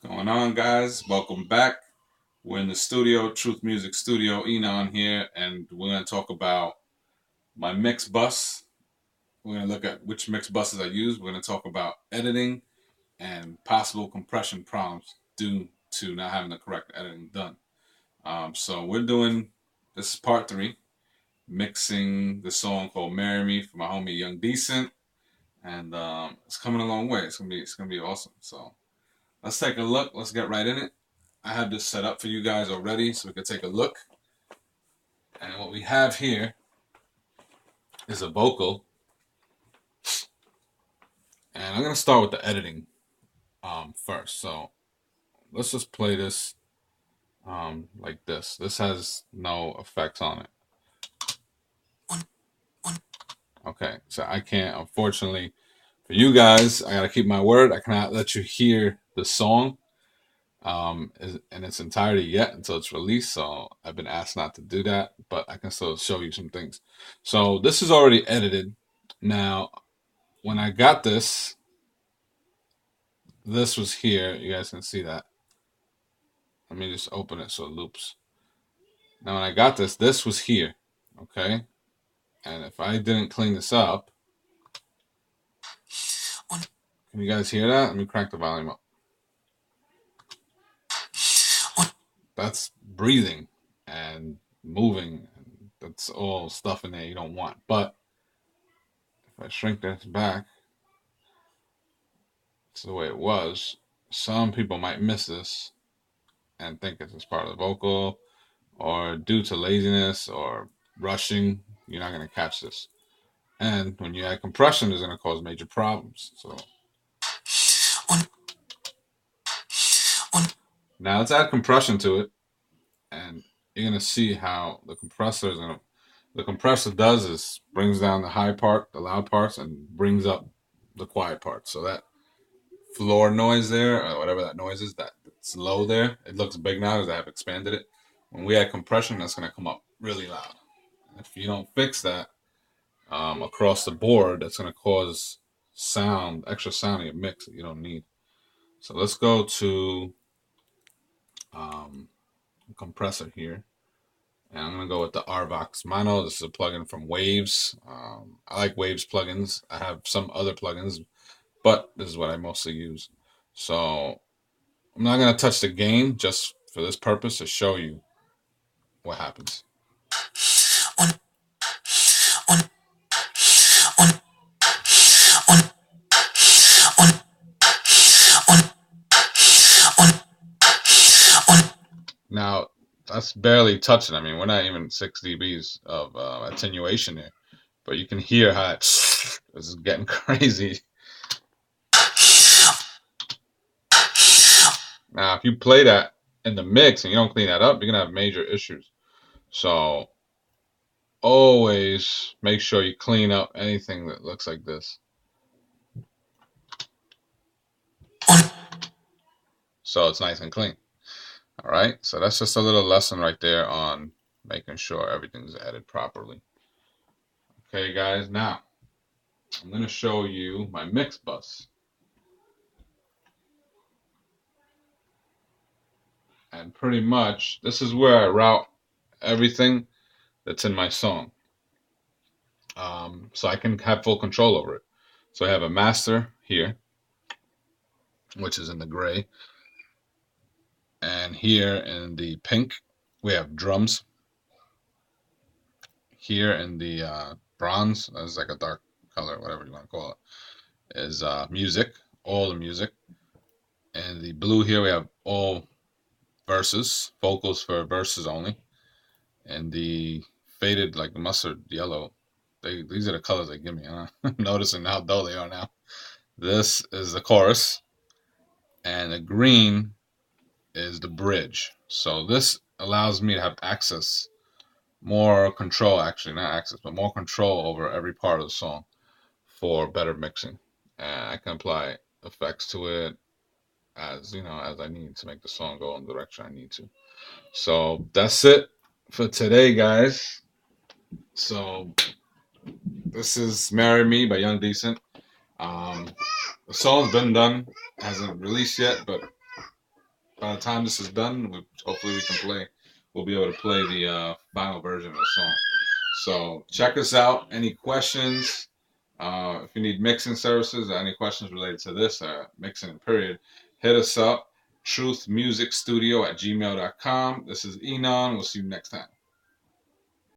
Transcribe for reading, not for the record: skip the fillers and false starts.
What's going on, guys? Welcome back. We're in the studio, Truth Music Studio, Enon here, and we're going to talk about my mix bus. We're going to look at which mix buses I use. We're going to talk about editing and possible compression problems due to not having the correct editing done. So we're doing this is part three, mixing the song called "Marry Me" for my homie Young Decent, and it's coming a long way. It's gonna be awesome. So let's take a look. Let's get right in it. I have this set up for you guys already so we can take a look. And what we have here is a vocal. And I'm going to start with the editing first. So let's just play this like this. This has no effects on it. Okay, so I can't, unfortunately, for you guys, I got to keep my word. I cannot let you hear the song in its entirety yet until it's released. So I've been asked not to do that, but I can still show you some things. So this is already edited. Now, when I got this was here. You guys can see that. Let me just open it so it loops. Now, when I got this was here. Okay. And if I didn't clean this up, can you guys hear that? Let me crank the volume up. That's breathing and moving. That's all stuff in there you don't want. But if I shrink this back to the way it was, some people might miss this and think it's just part of the vocal, or due to laziness or rushing, you're not going to catch this. And when you add compression, it's going to cause major problems. So now let's add compression to it, and you're going to see how the compressor does is brings down the high part, the loud parts, and brings up the quiet parts. So that floor noise there, or whatever that noise is, that it's low there. It looks big now because I have expanded it. When we add compression, that's going to come up really loud. If you don't fix that across the board, that's going to cause extra sound in your mix that you don't need. So let's go to compressor here. And I'm going to go with the RVox Mono. This is a plugin from Waves. I like Waves plugins. I have some other plugins, but this is what I mostly use. So I'm not going to touch the gain just for this purpose to show you what happens. Now, that's barely touching. I mean, we're not even 6 dBs of attenuation here, but you can hear how this is getting crazy. Now, if you play that in the mix and you don't clean that up, you're going to have major issues. So always make sure you clean up anything that looks like this. So it's nice and clean. All right, so that's just a little lesson right there on making sure everything's added properly. Okay, guys, now I'm going to show you my mix bus. And pretty much this is where I route everything that's in my song. So I can have full control over it. So I have a master here, which is in the gray. And here in the pink, we have drums. Here in the bronze, that's like a dark color, whatever you want to call it, is music, all the music. And the blue here, we have all verses, vocals for verses only. And the faded, like the mustard yellow, these are the colors they give me. I'm noticing how dull they are now. This is the chorus, and the green is the bridge. So this allows me to have access, more control, actually, not access, but more control over every part of the song for better mixing. And I can apply effects to it as I need to make the song go in the direction I need to. So that's it for today, guys. So this is "Marry Me" by Young Decent. The song's been done, hasn't released yet, but by the time this is done, hopefully we can play. We'll be able to play the final version of the song. So check us out. Any questions? If you need mixing services or any questions related to this, mixing period, hit us up. truthmusicstudio@gmail.com. This is Enon. We'll see you next time.